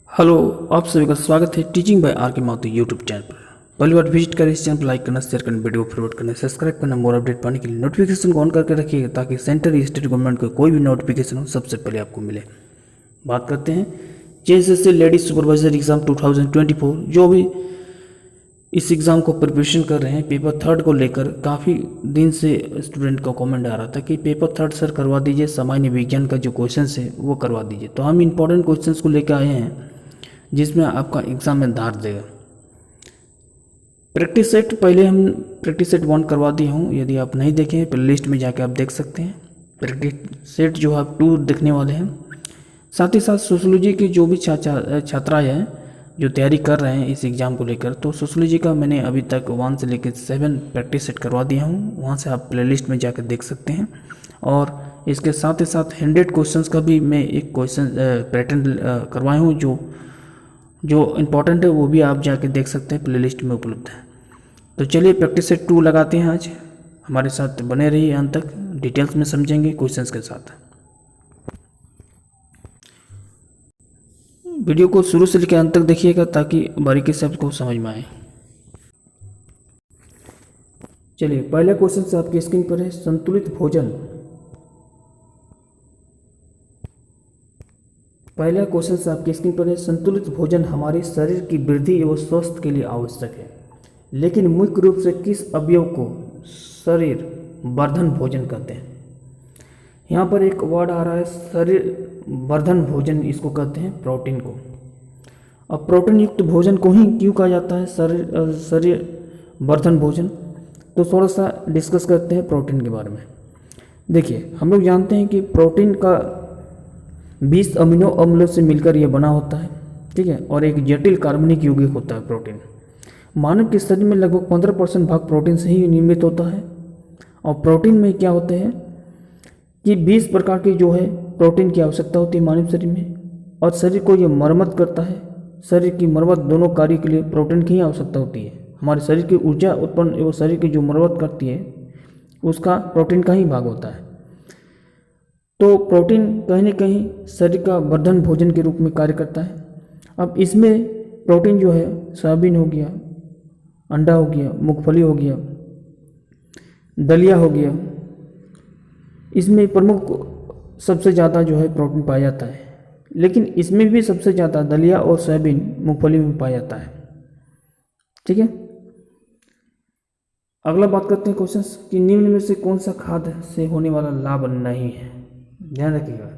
Hello, आप सभी का स्वागत है टीचिंग बाय आर के माथुर यूट्यूब चैनल पर। पहली बार विजिट करें इस चैनल पर, लाइक करना, शेयर करना, वीडियो फॉरवर्ड करना, सब्सक्राइब करना, मोर अपडेट पाने के लिए नोटिफिकेशन को ऑन करके रखिएगा ताकि सेंट्रल स्टेट गवर्नमेंट का कोई भी नोटिफिकेशन हो सबसे पहले आपको मिले। बात करते हैं जेएसएससी लेडीज सुपरवाइजर एग्जाम 2024। जो भी इस एग्ज़ाम को प्रिपरेशन कर रहे हैं, पेपर थर्ड को लेकर काफ़ी दिन से स्टूडेंट का कमेंट आ रहा था कि पेपर थर्ड सर करवा दीजिए, सामान्य विज्ञान का जो क्वेश्चन है वो करवा दीजिए। तो हम इंपॉर्टेंट क्वेश्चंस को लेकर आए हैं जिसमें आपका एग्ज़ाम में धार देगा। प्रैक्टिस सेट पहले हम प्रैक्टिस सेट 1 करवा दिया हूँ, यदि आप नहीं देखें प्ले लिस्ट में जाके आप देख सकते हैं। प्रैक्टिस सेट जो आप 2 देखने वाले हैं। साथ ही साथ सोशोलॉजी की जो भी छात्राएँ हैं जो तैयारी कर रहे हैं इस एग्ज़ाम को लेकर, तो सोशोलॉजी का मैंने अभी तक 1 से लेकर 7 प्रैक्टिस सेट करवा दिया हूँ, वहाँ से आप प्ले लिस्ट में जाकर देख सकते हैं। और इसके साथ ही साथ 100 क्वेश्चंस का भी मैं एक क्वेश्चन पैटर्न करवाया हूँ जो इम्पोर्टेंट है, वो भी आप जाके देख सकते हैं, प्लेलिस्ट में उपलब्ध है। तो चलिए प्रैक्टिस सेट 2 लगाते हैं। आज हमारे साथ बने रहिए, अंत तक डिटेल्स में समझेंगे क्वेश्चंस के साथ। वीडियो को शुरू से लेकर अंत तक देखिएगा ताकि बारीकी से आपको समझ में आए। चलिए पहला क्वेश्चन से आपकी स्क्रीन पर है, संतुलित भोजन। पहला क्वेश्चन से आपकी स्क्रीन पर है, संतुलित भोजन हमारे शरीर की वृद्धि एवं स्वास्थ्य के लिए आवश्यक है, लेकिन मुख्य रूप से किस अवयव को शरीर वर्धन भोजन कहते हैं। यहाँ पर एक वर्ड आ रहा है शरीर वर्धन भोजन, इसको कहते हैं प्रोटीन को। अब प्रोटीन युक्त भोजन को ही क्यों कहा जाता है शरीर वर्धन भोजन, तो थोड़ा सा डिस्कस करते हैं प्रोटीन के बारे में। देखिए, हम लोग जानते हैं कि प्रोटीन का 20 अमीनो अम्लों से मिलकर यह बना होता है, ठीक है, और एक जटिल कार्बनिक यौगिक होता है प्रोटीन। मानव के शरीर में लगभग 15% भाग प्रोटीन से ही निर्मित होता है। और प्रोटीन में क्या होते हैं कि 20 प्रकार के जो है प्रोटीन की आवश्यकता होती है मानव शरीर में, और शरीर को ये मरम्मत करता है। शरीर की मरम्मत दोनों कार्य के लिए प्रोटीन की ही आवश्यकता होती है। हमारे शरीर की ऊर्जा उत्पन्न एवं शरीर की जो मरम्मत करती है उसका प्रोटीन का ही भाग होता है। तो प्रोटीन कहीं न कहीं शरीर का वर्धन भोजन के रूप में कार्य करता है। अब इसमें प्रोटीन जो है सोयाबीन हो गया, अंडा हो गया, मूंगफली हो गया, दलिया हो गया, इसमें प्रमुख सबसे ज़्यादा जो है प्रोटीन पाया जाता है। लेकिन इसमें भी सबसे ज़्यादा दलिया और सोयाबीन मूंगफली में पाया जाता है, ठीक है। अगला बात करते हैं क्वेश्चन कि निम्न में से कौन सा खाद्य से होने वाला लाभ नहीं है। ध्यान रखिएगा,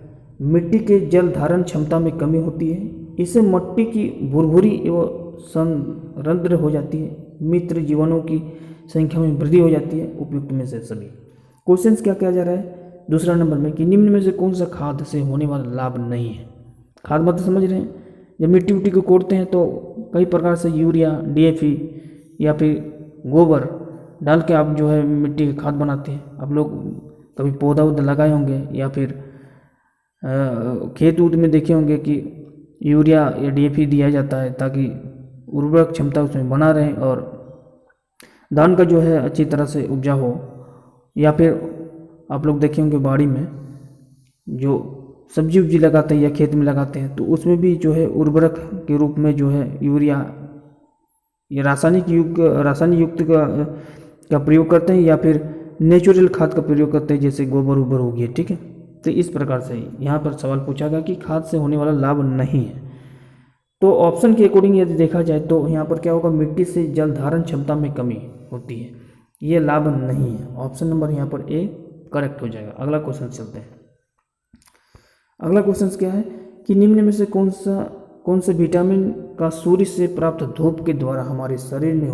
मिट्टी के जल धारण क्षमता में कमी होती है, इससे मिट्टी की भुरभुरी एवं संरंध्र हो जाती है, मित्र जीवाणुओं की संख्या में वृद्धि हो जाती है। उपयुक्त में से सभी क्वेश्चन क्या किया जा रहा है दूसरा नंबर में कि निम्न में से कौन सा खाद से होने वाला लाभ नहीं है। खाद मतलब समझ रहे हैं, जब मिट्टी उट्टी को कोड़ते हैं तो कई प्रकार से यूरिया, डीएपी या फिर गोबर डाल के आप जो है मिट्टी की खाद बनाते हैं। आप लोग कभी पौधा उधा लगाए होंगे या फिर खेत ऊत में देखे होंगे कि यूरिया या डीएपी दिया जाता है ताकि उर्वरक क्षमता उसमें बना रहे और धान का जो है अच्छी तरह से उपजा हो। या फिर आप लोग देखे होंगे बाड़ी में जो सब्जी उब्जी लगाते हैं या खेत में लगाते हैं तो उसमें भी जो है उर्वरक के रूप में जो है यूरिया या रासायनिक युक्त का प्रयोग करते हैं या फिर नेचुरल खाद का प्रयोग करते हैं, जैसे गोबर उबर हो गया, ठीक है। तो इस प्रकार से यहाँ पर सवाल पूछा गया कि खाद से होने वाला लाभ नहीं है। तो ऑप्शन के अकॉर्डिंग यदि देखा जाए तो यहाँ पर क्या होगा, मिट्टी से जल धारण क्षमता में कमी होती है, ये लाभ नहीं है। ऑप्शन नंबर यहाँ पर ए करेक्ट हो जाएगा। अगला क्वेश्चन चलते हैं। अगला क्वेश्चन क्या है कि निम्न में से कौन से विटामिन का सूर्य से प्राप्त धूप के द्वारा हमारे शरीर में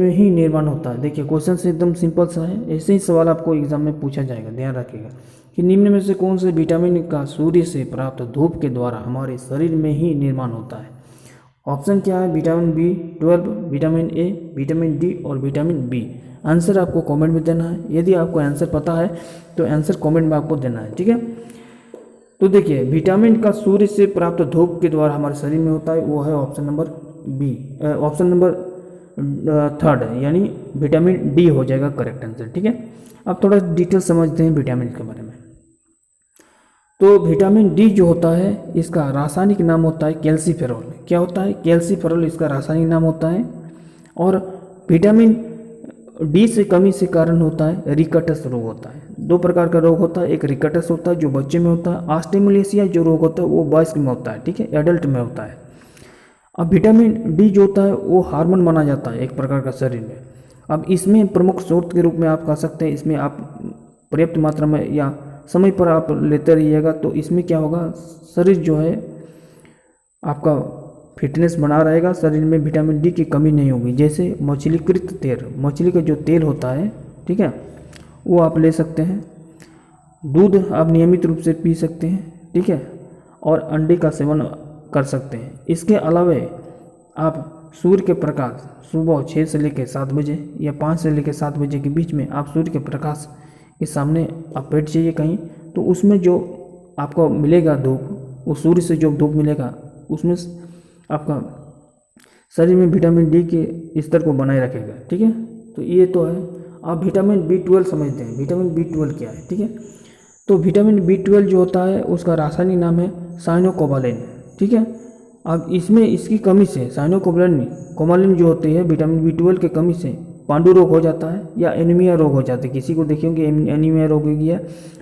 ही निर्माण होता है। देखिए क्वेश्चन से एकदम सिंपल सा है, ऐसे ही सवाल आपको एग्जाम में पूछा जाएगा, ध्यान रखिएगा कि निम्न में से कौन से विटामिन का सूर्य से प्राप्त धूप के द्वारा हमारे शरीर में ही निर्माण होता है। ऑप्शन क्या है, vitamin B12, vitamin A, vitamin D और विटामिन बी। आंसर आपको कमेंट में देना है, यदि आपको आंसर पता है तो आंसर कमेंट में आपको देना है, ठीक है। तो देखिए विटामिन का सूर्य से प्राप्त धूप के द्वारा हमारे शरीर में होता है, वो है option number B, option number third है, यानी विटामिन डी हो जाएगा करेक्ट आंसर, ठीक है। अब थोड़ा डिटेल समझते हैं विटामिन के बारे में। तो विटामिन डी जो होता है इसका रासायनिक नाम होता है कैल्सीफेरॉल। क्या होता है? कैल्सीफेरॉल इसका रासायनिक नाम होता है। और विटामिन डी से कमी से कारण होता है रिकटस रोग होता है। दो प्रकार का रोग होता है, एक रिकटस होता है जो बच्चे में होता है, ऑस्टियोमलेशिया जो रोग होता है वो वयस्क में होता है, ठीक है, एडल्ट में होता है। अब विटामिन डी जो होता है वो हार्मोन माना जाता है एक प्रकार का शरीर में। अब इसमें प्रमुख स्रोत के रूप में आप कह सकते हैं, इसमें आप पर्याप्त मात्रा में या समय पर आप लेते रहिएगा तो इसमें क्या होगा, शरीर जो है आपका फिटनेस बना रहेगा, शरीर में विटामिन डी की कमी नहीं होगी। जैसे मछलीकृत तेल, मछली का जो तेल होता है, ठीक है, वो आप ले सकते हैं। दूध आप नियमित रूप से पी सकते हैं, ठीक है, और अंडे का सेवन कर सकते हैं। इसके अलावा आप सूर्य के प्रकाश सुबह 6 से लेकर 7 बजे या 5 से लेकर 7 बजे के बीच में आप सूर्य के प्रकाश के सामने आप बैठ जाइए कहीं, तो उसमें जो आपको मिलेगा धूप, उस सूर्य से जो धूप मिलेगा उसमें आपका शरीर में विटामिन डी के स्तर को बनाए रखेगा, ठीक है। तो ये तो है। आप विटामिन बी 12 समझते हैं, विटामिन बी 12 क्या है, ठीक है। तो विटामिन बी 12 जो होता है उसका रासायनिक नाम है साइनोकोबालेन, ठीक है। अब इसमें इसकी कमी से साइनोकोबालेन जो होते हैं विटामिन बी 12 के कमी से पांडु रोग हो जाता है या एनीमिया रोग हो जाता है। किसी को देखिए कि एनीमिया रोग हो गया,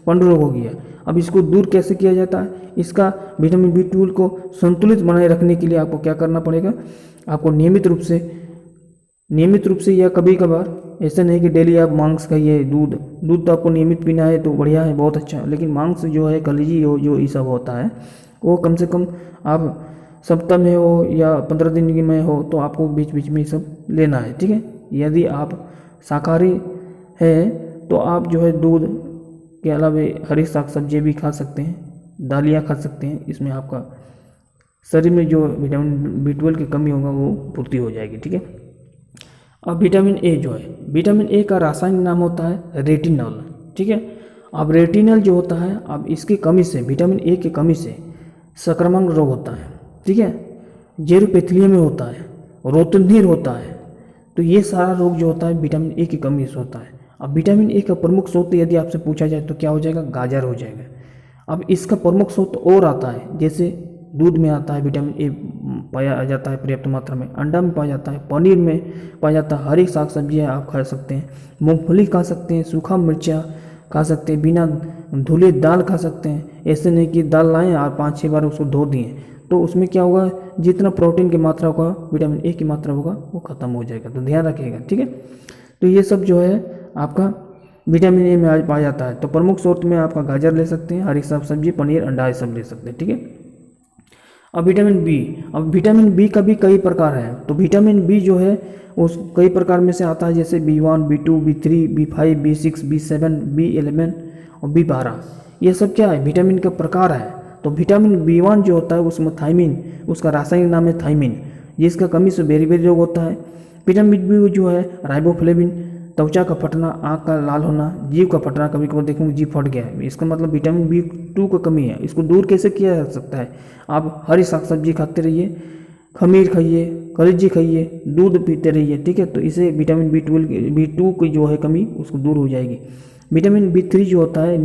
पांडु रोग हो गया। अब इसको दूर कैसे किया जाता है? इसका विटामिन बी 12 को संतुलित बनाए रखने के लिए आपको क्या करना पड़ेगा, आपको नियमित रूप से या कभी कभार, ऐसा नहीं कि डेली आप मांस खाइए, दूध तो आपको नियमित पीना है तो बढ़िया है, बहुत अच्छा। लेकिन मांस जो है, कलेजी हो, जो ये सब होता है वो कम से कम आप सप्ताह में हो या 15 दिन में हो तो आपको बीच बीच में ये सब लेना है, ठीक है। यदि आप शाकाहारी हैं तो आप जो है दूध के अलावा हरी साग सब्जी भी खा सकते हैं, दालियाँ खा सकते हैं। इसमें आपका शरीर में जो विटामिन बी 12 की कमी होगा वो पूर्ति हो जाएगी, ठीक है। अब विटामिन ए जो है, विटामिन ए का रासायनिक नाम होता है रेटिनॉल, ठीक है। अब रेटिनॉल जो होता है, अब इसकी कमी से, विटामिन ए की कमी से संक्रामक रोग होता है, ठीक है, जेरोपेथिलियम में होता है, रोतनीर होता है। तो ये सारा रोग जो होता है विटामिन ए की कमी से होता है। अब विटामिन ए का प्रमुख स्रोत यदि आपसे पूछा जाए तो क्या हो जाएगा, गाजर हो जाएगा। अब इसका प्रमुख स्रोत और आता है, जैसे दूध में आता है विटामिन ए पाया जाता है पर्याप्त मात्रा में, अंडा में पाया जाता है, पनीर में पाया जाता है, हरी साग सब्जियाँ आप खा सकते हैं, मूंगफली खा सकते हैं, सूखा मिर्चा खा सकते हैं, बिना धुले दाल खा सकते हैं। ऐसे नहीं कि दाल लाएँ और 5-6 बार उसको धो दिए, तो उसमें क्या होगा, जितना प्रोटीन की मात्रा होगा, विटामिन ए की मात्रा होगा, वो खत्म हो जाएगा। तो ध्यान रखिएगा, ठीक है। तो ये सब जो है आपका विटामिन ए में आज पाया जाता है। तो प्रमुख स्रोत में आपका गाजर ले सकते हैं, हरी साग सब्जी, पनीर, अंडा, ये सब ले सकते हैं, ठीक है। अब विटामिन बी का भी कई प्रकार है। तो विटामिन बी जो है उस कई प्रकार में से आता है, जैसे B1, B2, B3, B5, B6, B7, B11 और B12। ये सब क्या है, विटामिन का प्रकार है। तो विटामिन B1 जो होता है उसमें थायमिन, उसका रासायनिक नाम है थायमिन, जिसका कमी से बेरी रोग होता है। विटामिन बी जो है राइबोफ्लेविन, त्वचा का फटना, आँख का लाल होना, जीभ का फटना, कभी कभी देखूँगी जीभ फट गया है, इसका मतलब विटामिन B2 का कमी है। इसको दूर कैसे किया जा सकता है, आप हरी साग सब्जी खाते रहिए, खमीर खाइए, कलेजी खाइए, दूध पीते रहिए, ठीक है। तो इसे विटामिन B2 की जो है कमी उसको दूर हो जाएगी। विटामिन B3 जो होता है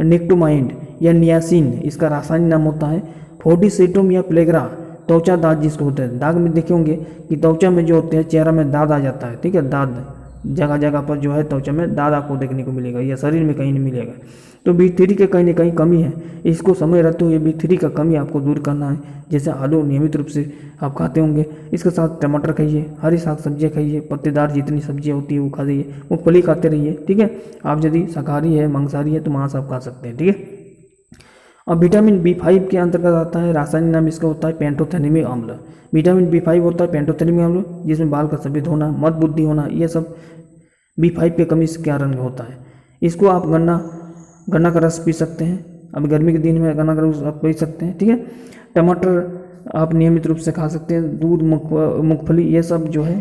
निकोटामाइड या नियासिन, इसका रासायनिक नाम होता है फोर्टिसेटम या प्लेग्रा, त्वचा दाग जिसको होते हैं। दाग में देखे होंगे कि त्वचा में जो होते हैं, चेहरा में दाद आ जाता है, ठीक है, दाद जगह जगह पर जो है त्वचा में दाद आपको देखने को मिलेगा या शरीर में कहीं नहीं मिलेगा। तो B3 के कहीं ना कहीं कमी है, इसको समय रहते हुए B3 का कमी आपको दूर करना है। जैसे आलू नियमित रूप से आप खाते होंगे, इसके साथ टमाटर खाइए, हरी साग सब्जियाँ खाइए, पत्तेदार जितनी सब्जियाँ होती है वो खाइए, वो फली खाते रहिए, ठीक है। आप यदि शाकाहारी है, मांसाहारी है तो मांस आप खा सकते हैं, ठीक है। अब विटामिन B5 के अंतर्गत आता है, रासायनिक नाम इसका होता है पेंटोथेनिमिक अम्ल। विटामिन B5 होता है पेंटोथेनिमिक अम्ल, जिसमें बाल का सफेद होना, मद बुद्धि होना, ये सब B5 के कमी के कारण होता है। इसको आप गन्ना का रस पी सकते हैं, अब गर्मी के दिन में गन्ना का रस आप पी सकते हैं, ठीक है। टमाटर आप नियमित रूप से खा सकते हैं, दूध, मूंगफली, ये सब जो है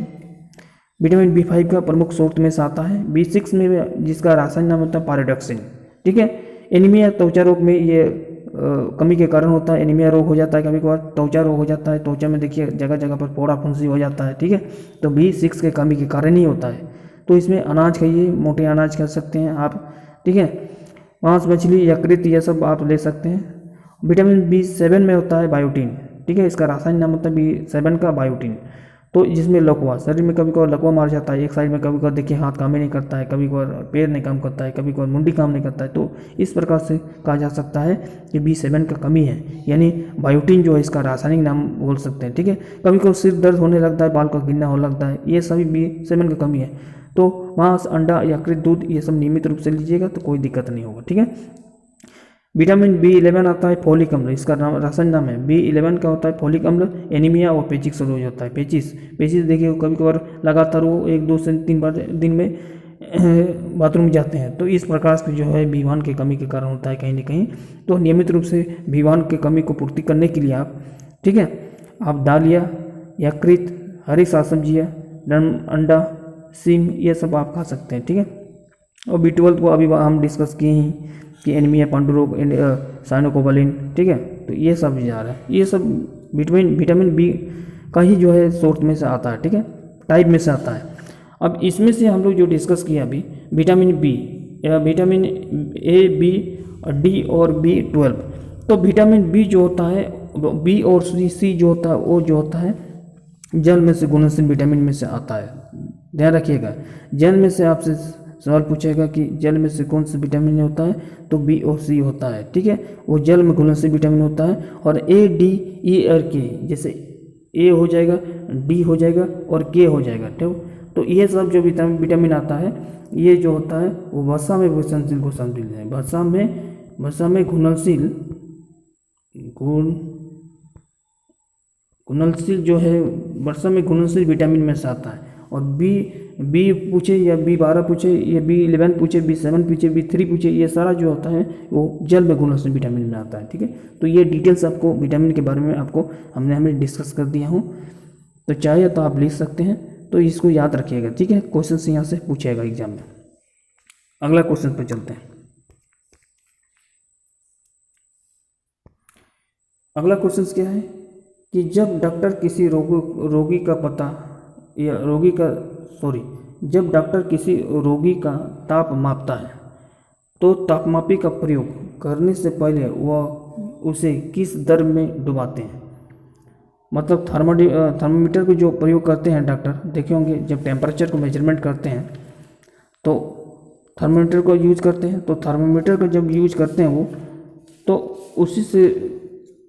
विटामिन B5 का प्रमुख स्रोत में से आता है। B6 में जिसका रासायनिक नाम होता है पायरोडॉक्सिन, ठीक है। एनीमिया त्वचा रोग में ये कमी के कारण होता है, एनीमिया रोग हो जाता है, कभी कभार त्वचा रोग हो जाता है, त्वचा में देखिए जगह जगह पर फोड़ा फुंसी हो जाता है, ठीक है। तो B6 के कमी के कारण ही होता है। तो इसमें अनाज खाइए, मोटे अनाज खा सकते हैं आप, ठीक है। मांस मछली, यकृत, ये सब आप ले सकते हैं। विटामिन B7 में होता है बायोटीन, ठीक है, इसका रासायनिक नाम होता है B7 का बायोटीन। तो जिसमें लकवा, शरीर में कभी कभार लकवा मार जाता है, एक साइड में कभी कभार देखिए हाथ काम ही नहीं करता है, कभी कभार पैर नहीं काम करता है, कभी कभार मुंडी काम नहीं करता है, तो इस प्रकार से कहा जा सकता है कि B7 का कमी है, यानी बायोटीन जो है इसका रासायनिक नाम बोल सकते हैं, ठीक है। कभी कभी सिर दर्द होने लगता है, बाल का गिरना होने लगता है, ये सभी B7 का कमी है। तो मांस, अंडा, यकृत, दूध, ये सब नियमित रूप से लीजिएगा तो कोई दिक्कत नहीं होगा, ठीक है। विटामिन B11 आता है फोलिक अम्ल, इसका नाम रासायनिक नाम है। B11 का होता है फोलिक अम्ल, एनीमिया और पेचिक सरोज होता है। पेचिस देखिए कभी कभार लगातार वो 1, 2 से 3 बार दिन में बाथरूम जाते हैं, तो इस प्रकार से जो है B1 की कमी के कारण होता है कहीं ना कहीं। तो नियमित रूप से B1 की कमी को पूर्ति करने के लिए आप, ठीक है, आप दालिया, यकृत, हरी साग सब्जियाँ, अंडा, सीम, ये सब आप खा सकते हैं, ठीक है। और B12 को अभी हम डिस्कस किए ही कि एनीमिया, पांडु रोग, साइनोकोबालिन, ठीक है। तो ये सब जा रहा है, ये सब विटामिन बी का ही जो है सोर्स में से आता है, ठीक है, टाइप में से आता है। अब इसमें से हम लोग जो डिस्कस किया अभी vitamin B, vitamin A, B, D और B12। तो विटामिन बी जो होता है, बी और सी जो होता है, वो जो होता है जल में से घुलनशील विटामिन में से आता है। ध्यान रखिएगा, जल में से आपसे सवाल पूछेगा कि जल में से कौन सा विटामिन होता है, तो बी और सी होता है, ठीक है, वो जल में घुलनशील विटामिन होता है। और A, D, E और K, जैसे A हो जाएगा, D हो जाएगा और K हो जाएगा, ठीक। तो ये सब जो विटामिन आता है, ये जो होता है वो वसा में घुलनशील है, वसा में घुलनशील जो है वसा में घुलनशील विटामिन में से आता है। और बी पूछे या B12 पूछे या B11 पूछे, B7 पूछे, B3 पूछे, ये सारा जो होता है वो जल में घुलनशील विटामिन में आता है, ठीक है। तो ये डिटेल्स आपको विटामिन के बारे में आपको हमने डिस्कस कर दिया हूँ, तो चाहे तो आप लिख सकते हैं, तो इसको याद रखिएगा, ठीक है। क्वेश्चन यहाँ से पूछेगा एग्जाम में। अगला क्वेश्चन पर चलते हैं। अगला क्वेश्चन क्या है कि जब डॉक्टर किसी रोगी का ताप मापता है, तो तापमापी का प्रयोग करने से पहले वह उसे किस दर में डुबाते हैं। मतलब थर्मामीटर को जो प्रयोग करते हैं डॉक्टर, देखे होंगे जब टेम्परेचर को मेजरमेंट करते हैं तो थर्मामीटर को यूज करते हैं। तो थर्मामीटर को जब यूज करते हैं वो, तो उसी से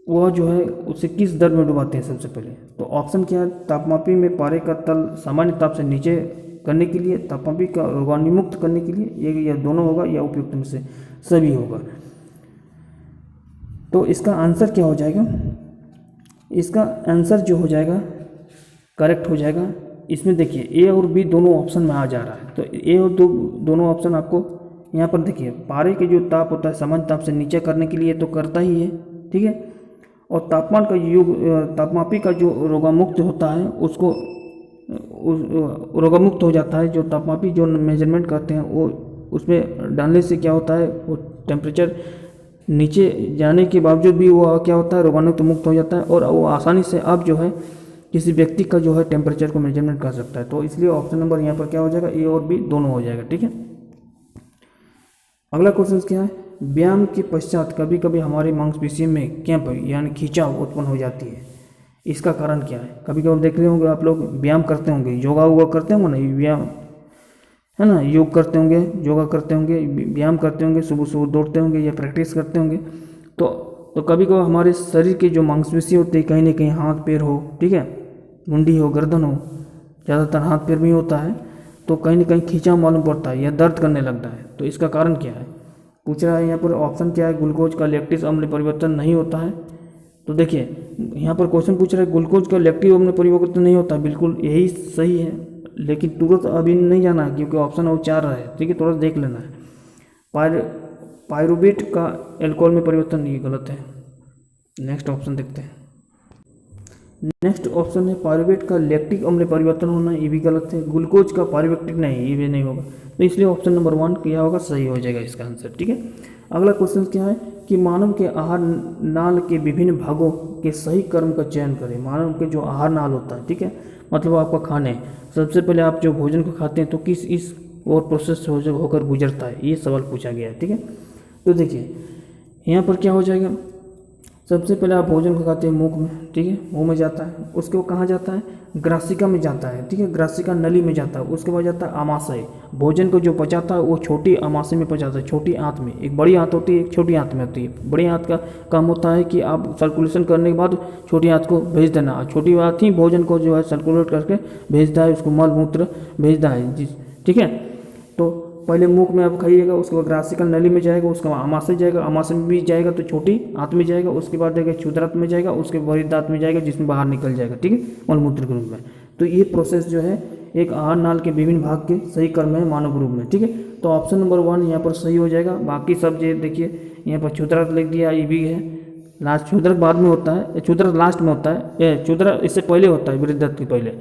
वह जो है उसे किस दर में डुबाते हैं सबसे पहले। तो ऑप्शन क्या है, तापमापी में पारे का तल सामान्य ताप से नीचे करने के लिए, तापमापी का रोगाणुमुक्त करने के लिए, ये या दोनों होगा या उपयुक्त में से सभी होगा। तो इसका आंसर क्या हो जाएगा, इसका आंसर जो हो जाएगा करेक्ट हो जाएगा। इसमें देखिए A और B दोनों ऑप्शन में आ जा रहा है, तो A और दोनों ऑप्शन आपको यहाँ पर देखिए, पारे के जो ताप होता है सामान्य ताप से नीचे करने के लिए तो करता ही है, ठीक है। और तापमान का तापमापी का जो रोगामुक्त होता है उसको रोगामुक्त हो जाता है। जो तापमापी जो मेजरमेंट करते हैं वो उसमें डालने से क्या होता है, वो टेम्परेचर नीचे जाने के बावजूद भी वो क्या होता है, रोगाणुमुक्त मुक्त हो जाता है, और वो आसानी से अब जो है किसी व्यक्ति का जो है टेम्परेचर को मेजरमेंट कर सकता है। तो इसलिए ऑप्शन नंबर यहाँ पर क्या हो जाएगा, A और B दोनों हो जाएगा, ठीक है। अगला क्वेश्चन क्या है, व्यायाम के पश्चात कभी कभी हमारी मांसपेशियों में कैंप यानी खिंचाव उत्पन्न हो जाती है, इसका कारण क्या है। कभी कभी देख रहे होंगे आप लोग व्यायाम करते होंगे, योगा करते होंगे ना, व्यायाम है ना, योग करते होंगे, योगा करते होंगे, व्यायाम करते होंगे, सुबह सुबह दौड़ते होंगे या प्रैक्टिस करते होंगे। तो कभी कभी हमारे शरीर की जो मांसपेशी होती है, कहीं ना कहीं हाथ पैर हो, ठीक है, मुंडी हो, गर्दन हो, ज़्यादातर हाथ पैर में होता है, तो कहीं ना कहीं खींचाव मालूम पड़ता है या दर्द करने लगता है। तो इसका कारण क्या है पूछ रहा है यहाँ पर। ऑप्शन क्या है, ग्लूकोज का लैक्टिक अम्ल परिवर्तन नहीं होता है। तो देखिए यहाँ पर क्वेश्चन पूछ रहा है ग्लूकोज का लैक्टिक अम्ल परिवर्तन नहीं होता, बिल्कुल यही सही है, लेकिन तुरंत अभी नहीं जाना है क्योंकि ऑप्शन वो 4 है, ठीक है, तुरंत देख लेना है। पायरुवेट का एल्कोहल में परिवर्तन, ये गलत है। नेक्स्ट ऑप्शन देखते हैं। नेक्स्ट ऑप्शन है पायरुवेट का लैक्टिक अम्ल परिवर्तन होना, ये भी गलत है। ग्लूकोज का पायरुवेटिक नहीं, ये भी नहीं होगा। तो इसलिए ऑप्शन नंबर 1 क्या होगा, सही हो जाएगा इसका आंसर, ठीक है। अगला क्वेश्चन क्या है कि मानव के आहार नाल के विभिन्न भागों के सही क्रम का चयन करें। मानव के जो आहार नाल होता है, ठीक है, मतलब आपका खाने, सबसे पहले आप जो भोजन को खाते हैं तो किस इस और प्रोसेस होकर गुजरता है, ये सवाल पूछा गया है, ठीक है। तो देखिए यहाँ पर क्या हो जाएगा, सबसे पहले आप भोजन को खाते हैं मुख में, ठीक है, मुंह में जाता है, उसके वो कहाँ जाता है, ग्रासिका में जाता है, ठीक है, ग्रासिका नली में जाता है, उसके बाद जाता है आमाशय। भोजन को जो पचाता है वो छोटी आमाशय में पचाता है, छोटी आंत में। एक बड़ी आंत होती है, एक छोटी आंत में होती है। बड़ी आंत का काम होता है कि आप सर्कुलेशन करने के बाद छोटी आंत को भेज देना, छोटी आंत ही भोजन को जो है सर्कुलेट करके भेजता है, उसको मल मूत्र भेजता है, ठीक है। तो पहले मुख में आप खाइएगा, उसके बाद ग्रासिकल नली में जाएगा, उसके बाद आमाशय जाएगा, आमाशय में भी जाएगा तो छोटी आंत में जाएगा, उसके बाद जाएगा क्षुद्रांत में जाएगा, उसके बड़ी दांत में जाएगा जिसमें बाहर निकल जाएगा, ठीक है, मलमूत्र के रूप में। तो ये प्रोसेस जो है एक आहार नाल के विभिन्न भाग के सही कर्म है मानव रूप में, ठीक है। तो ऑप्शन नंबर 1 यहाँ पर सही हो जाएगा। बाकी सब जो देखिए यहाँ पर क्षुद्रांत लिख दिया, ये भी है लास्ट, क्षुद्रांत बाद में होता है, क्षुद्रांत लास्ट में होता है, क्षुद्रांत इससे पहले होता है, वृद्धत्व के पहले,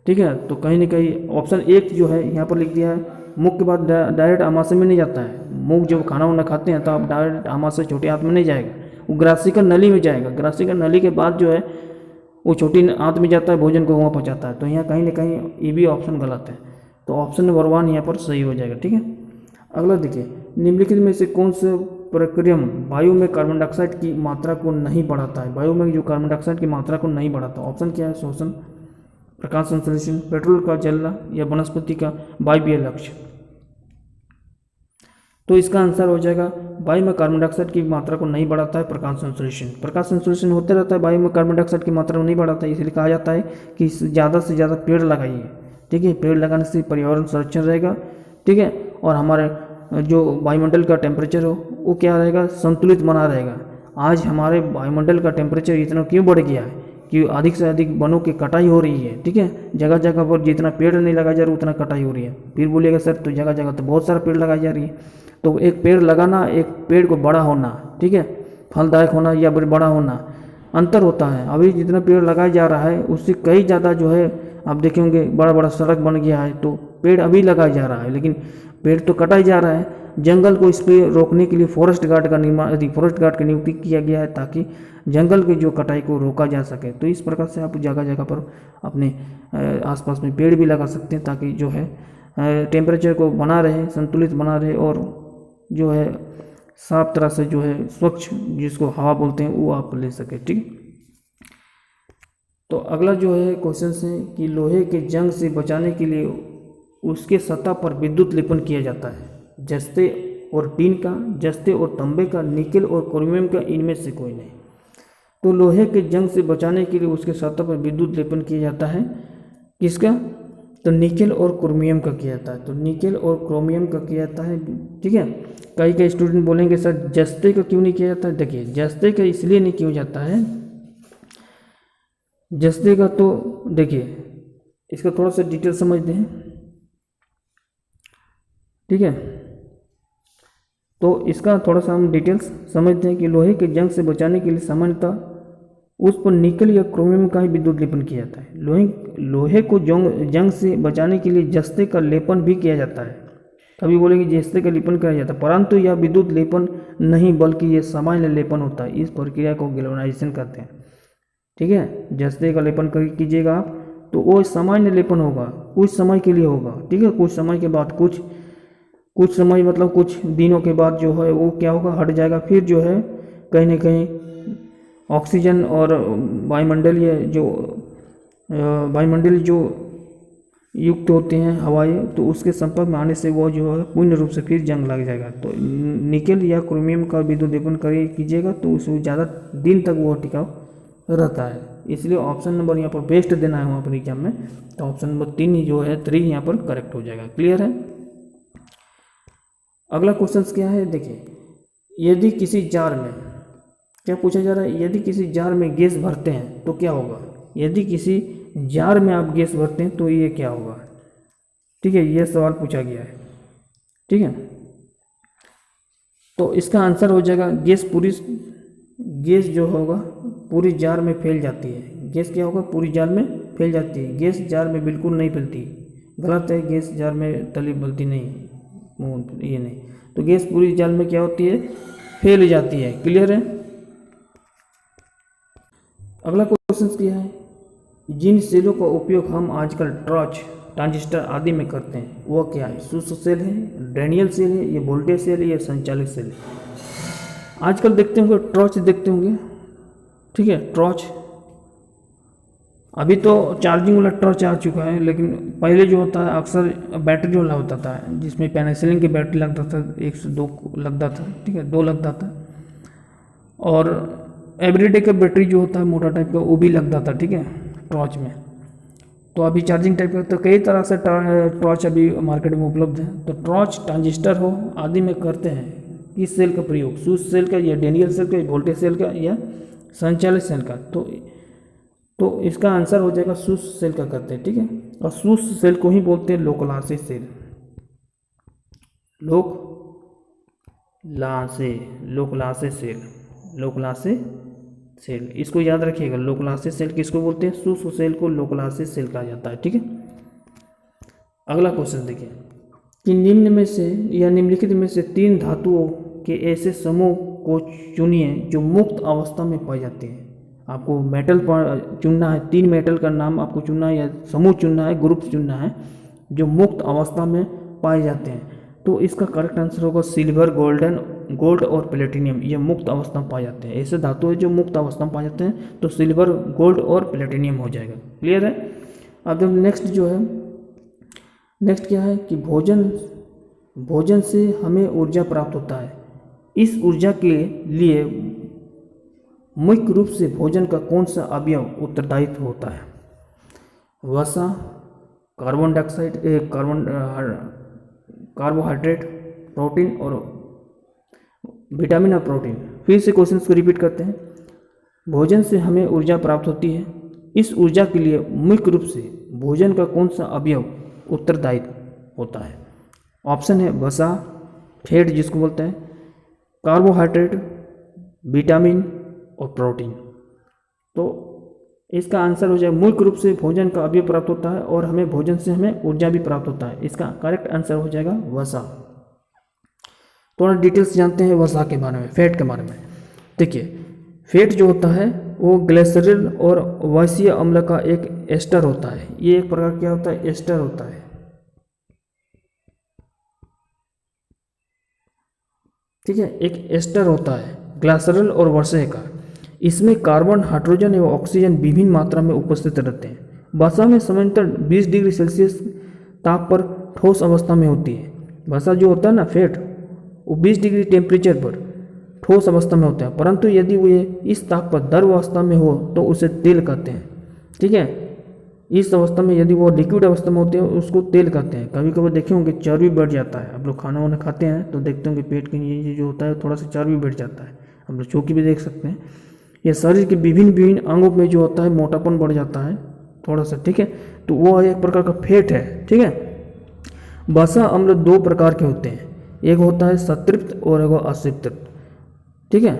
ठीक है। तो कहीं ना कहीं ऑप्शन 1 जो है यहाँ पर लिख दिया है। मुख के बाद डायरेक्ट आमाशय में नहीं जाता है, मुख जब खाना वाना खाते हैं तो आप डायरेक्ट आमाशय छोटी आंत में नहीं जाएगा, वो ग्रासिकल नली में जाएगा। ग्रासिकल नली के बाद जो है वो छोटी आंत में जाता है, भोजन को वहाँ पहुँचाता है। तो यहाँ कहीं ना कहीं ये भी ऑप्शन गलत है, तो ऑप्शन नंबर 1 यहाँ पर सही हो जाएगा, ठीक है। अगला देखिए, निम्नलिखित में से कौन से प्रक्रियम वायु में कार्बन डाइऑक्साइड की मात्रा को नहीं बढ़ाता है, वायु में जो कार्बन डाइऑक्साइड की मात्रा को नहीं बढ़ाता। ऑप्शन क्या है, श्वसन, प्रकाश संश्लेषण, पेट्रोल का जलना या वनस्पति का वायवीय लक्ष्य। तो इसका आंसर हो जाएगा वायु में कार्बन डाइऑक्साइड की मात्रा को नहीं बढ़ाता है प्रकाश संश्लेषण। प्रकाश संश्लेषण होते रहता है, वायु में कार्बन डाइऑक्साइड की मात्रा को नहीं बढ़ाता है, इसलिए कहा जाता है कि ज़्यादा से ज़्यादा पेड़ लगाइए, ठीक है। पेड़ लगाने से पर्यावरण संरक्षण रहेगा, ठीक है, और हमारे जो वायुमंडल का टेम्परेचर हो वो क्या रहेगा, संतुलित बना रहेगा। आज हमारे वायुमंडल का टेम्परेचर इतना क्यों बढ़ गया है कि अधिक से अधिक वनों की कटाई हो रही है, ठीक है। जगह जगह पर जितना पेड़ नहीं लगाया जा रहा उतना कटाई हो रही है। फिर बोलिएगा सर तो जगह जगह तो बहुत सारा पेड़ लगाई जा रही है। तो एक पेड़ लगाना, एक पेड़ को बड़ा होना, ठीक है, फलदायक होना या बड़ा होना अंतर होता है। अभी जितना पेड़ लगाया जा रहा है उससे कई ज़्यादा जो है आप देखेंगे बड़ा बड़ा सड़क बन गया है, तो पेड़ अभी लगाया जा रहा है, लेकिन पेड़ तो कटाई जा रहा है। जंगल को इस पर रोकने के लिए फॉरेस्ट गार्ड का निर्माण, फॉरेस्ट गार्ड की नियुक्ति किया गया है ताकि जंगल की जो कटाई को रोका जा सके। तो इस प्रकार से आप जगह जगह पर अपने आसपास में पेड़ भी लगा सकते हैं ताकि जो है टेम्परेचर को बना रहे, संतुलित बना रहे, और जो है साफ तरह से जो है स्वच्छ जिसको हवा बोलते हैं वो आप ले सके, ठीक। तो अगला जो है क्वेश्चन है कि लोहे के जंग से बचाने के लिए उसके सतह पर विद्युत लेपन किया जाता है, जस्ते और टीन का, जस्ते और तांबे का, निकेल और क्रोमियम का, इनमें से कोई नहीं। तो लोहे के जंग से बचाने के लिए उसके सतह पर विद्युत लेपन किया जाता है, किसका, तो निकेल और क्रोमियम का किया जाता है। तो निकेल और क्रोमियम का किया जाता है, ठीक है। कई स्टूडेंट बोलेंगे सर जस्ते का क्यों नहीं किया जाता है। देखिए जस्ते का इसलिए नहीं किया जाता है, जस्ते का तो देखिए इसका थोड़ा सा डिटेल समझते हैं, ठीक है। तो इसका थोड़ा सा हम डिटेल्स समझते हैं कि लोहे के जंग से बचाने के लिए सामान्यतः उस पर निकल या क्रोमियम का ही विद्युत लेपन किया जाता है। लोहे को जंग से बचाने के लिए जस्ते का लेपन भी किया जाता है। कभी बोलेंगे जस्ते का लेपन किया जाता है, परंतु यह विद्युत लेपन नहीं बल्कि यह सामान्य लेपन होता है। इस प्रक्रिया को गैल्वेनाइजेशन कहते हैं, ठीक है। जस्ते का लेपन कीजिएगा आप तो वो सामान्य लेपन होगा, कुछ समय के लिए होगा, ठीक है। कुछ समय के बाद कुछ समय मतलब कुछ दिनों के बाद जो है वो क्या होगा, हट जाएगा। फिर जो है कहीं ना कहीं ऑक्सीजन और वायुमंडलीय जो युक्त होते हैं हवाएं, तो उसके संपर्क में आने से वो जो है पूर्ण रूप से फिर जंग लग जाएगा। तो निकेल या क्रोमियम का विद्युत लेपन कीजिएगा तो उसमें ज़्यादा दिन तक वो टिकाऊ रहता है। इसलिए ऑप्शन नंबर यहाँ पर बेस्ट देना है वहाँ पर एग्जाम में, तो ऑप्शन नंबर 3 जो है 3 यहाँ पर करेक्ट हो जाएगा। क्लियर है। अगला क्वेश्चन क्या है, देखिए, यदि किसी जार में, क्या पूछा जा रहा है, यदि किसी जार में गैस भरते हैं तो क्या होगा। यदि किसी जार में आप गैस भरते हैं तो ये क्या होगा, ठीक है, ये सवाल पूछा गया है, ठीक है। तो इसका आंसर हो जाएगा गैस जो होगा पूरी जार में फैल जाती है। गैस क्या होगा, पूरी जार में फैल जाती है। गैस जार में बिल्कुल नहीं फैलती, गलत है, गैस जार में तली बलती नहीं, ये नहीं। तो गैस पूरी जार में क्या होती है, फैल जाती है। क्लियर है। अगला क्वेश्चन क्या है, जिन सेलों का उपयोग हम आजकल टॉर्च, ट्रांजिस्टर आदि में करते हैं वो क्या है। शुष्क सेल है, ड्रेनियल सेल है, ये वोल्टेज सेल है, ये संचालित सेल है। आजकल देखते होंगे टॉर्च देखते होंगे, ठीक है, टॉर्च। अभी तो चार्जिंग वाला टॉर्च आ चुका है, लेकिन पहले जो होता है अक्सर बैटरी वाला होता था, जिसमें पेनिसिलिन की बैटरी लगता था, 1 से 2 लगता था, ठीक है, 2 लगता था। और एवरीडे का बैटरी जो होता है मोटा टाइप का, वो भी लगता था, ठीक है, टॉर्च में। तो अभी चार्जिंग टाइप का तो कई तरह से टॉर्च अभी मार्केट में उपलब्ध है। तो टॉर्च ट्रांजिस्टर हो आदि में करते हैं किस सेल का प्रयोग, सूज सेल का या डेनियल सेल का या वोल्टेज सेल का या संचालित सेल का। तो इसका आंसर हो जाएगा सूज सेल का करते हैं, ठीक है। और सूज सेल को ही बोलते हैं लोकलासे सेल, लोकलासे सेल, इसको याद रखिएगा। लोकलासे सेल किसको बोलते हैं, सूज सेल को लोकलासे सेल कहा जाता है, ठीक है। अगला क्वेश्चन देखिए कि निम्न में से या निम्नलिखित में से 3 धातुओं के ऐसे समूह को चुनिए जो मुक्त अवस्था में पाए जाते हैं। आपको मेटल चुनना है, 3 मेटल का नाम आपको चुनना है या समूह चुनना है, ग्रुप चुनना है जो मुक्त अवस्था में पाए जाते हैं। तो इसका करेक्ट आंसर होगा सिल्वर, गोल्ड और प्लेटिनियम, ये मुक्त अवस्था में पाए जाते हैं। ऐसे धातु है जो मुक्त अवस्था में पाए जाते हैं, तो सिल्वर, गोल्ड और प्लेटिनियम हो जाएगा। क्लियर है। अब जब नेक्स्ट क्या है कि भोजन से हमें ऊर्जा प्राप्त होता है। इस ऊर्जा के लिए मुख्य रूप से भोजन का कौन सा अवयव उत्तरदायित्व होता है। वसा, कार्बन डाइऑक्साइड, कार्बोहाइड्रेट, प्रोटीन और विटामिन और प्रोटीन। फिर से क्वेश्चन को रिपीट करते हैं। भोजन से हमें ऊर्जा प्राप्त होती है। इस ऊर्जा के लिए मुख्य रूप से भोजन का कौन सा अवयव उत्तरदायित्व होता है। ऑप्शन है वसा, फैट जिसको बोलते हैं, कार्बोहाइड्रेट, विटामिन और प्रोटीन। तो इसका आंसर हो जाए मुख्य रूप से भोजन का अवयव प्राप्त होता है और हमें भोजन से हमें ऊर्जा भी प्राप्त होता है। इसका करेक्ट आंसर हो जाएगा वसा। थोड़ा डिटेल्स जानते हैं वसा के बारे में, फैट के बारे में। देखिए फैट जो होता है वो ग्लिसरीन और वसीय अम्ल का एक एस्टर होता है। ये एक प्रकार क्या होता है, एस्टर होता है, ठीक है, एक एस्टर होता है ग्लिसरॉल और वसा का। इसमें कार्बन, हाइड्रोजन एवं ऑक्सीजन विभिन्न मात्रा में उपस्थित रहते हैं। वसा में सामान्यतः 20 डिग्री सेल्सियस ताप पर ठोस अवस्था में होती है। वसा जो होता है ना फैट, वो 20 डिग्री टेम्परेचर पर ठोस अवस्था में होता है, परंतु यदि वो इस ताप पर द्रव अवस्था में हो तो उसे तेल कहते हैं, ठीक है। इस अवस्था में यदि वो लिक्विड अवस्था में होते हैं उसको तेल कहते हैं। कभी कभी देखे होंगे चर्बी बढ़ जाता है, आप लोग खाना वाना खाते हैं तो देखते होंगे पेट के ये जो होता है थोड़ा सा चर्बी बढ़ जाता है, हम लोग चौकी भी देख सकते हैं। या शरीर के विभिन्न अंगों में जो होता है मोटापन बढ़ जाता है थोड़ा सा, ठीक है, तो वो एक प्रकार का फैट है, ठीक है। वसा अम्ल 2 प्रकार के होते हैं, एक होता है संतृप्त और एक असंतृप्त, ठीक है।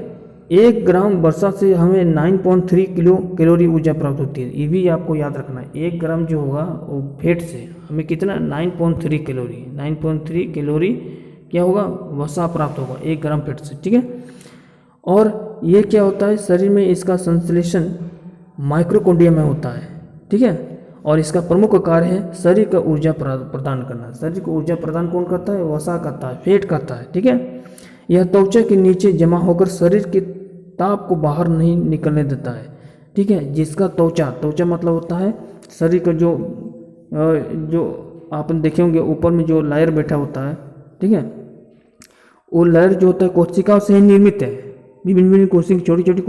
1 ग्राम वसा से हमें 9.3 किलो कैलोरी ऊर्जा प्राप्त होती है। ये भी आपको याद रखना है, 1 ग्राम जो होगा वो फैट से हमें कितना 9.3 कैलोरी, 9.3 कैलोरी क्या होगा, वसा प्राप्त होगा 1 ग्राम फैट से, ठीक है। और ये क्या होता है, शरीर में इसका संश्लेषण माइक्रोकोन्ड्रिया में होता है, ठीक है। और इसका प्रमुख कार्य है शरीर का ऊर्जा प्रदान करना। शरीर को ऊर्जा प्रदान कौन करता है, वसा करता है, फैट करता है, ठीक है। यह त्वचा के नीचे जमा होकर शरीर के ताप को बाहर नहीं निकलने देता है, ठीक है। जिसका त्वचा मतलब होता है शरीर का जो आप देखे होंगे ऊपर में जो लेयर बैठा होता है, ठीक है, वो लेयर जो होता है कोशिकाओं से ही निर्मित है। विभिन्न कोशिका, छोटी छोटी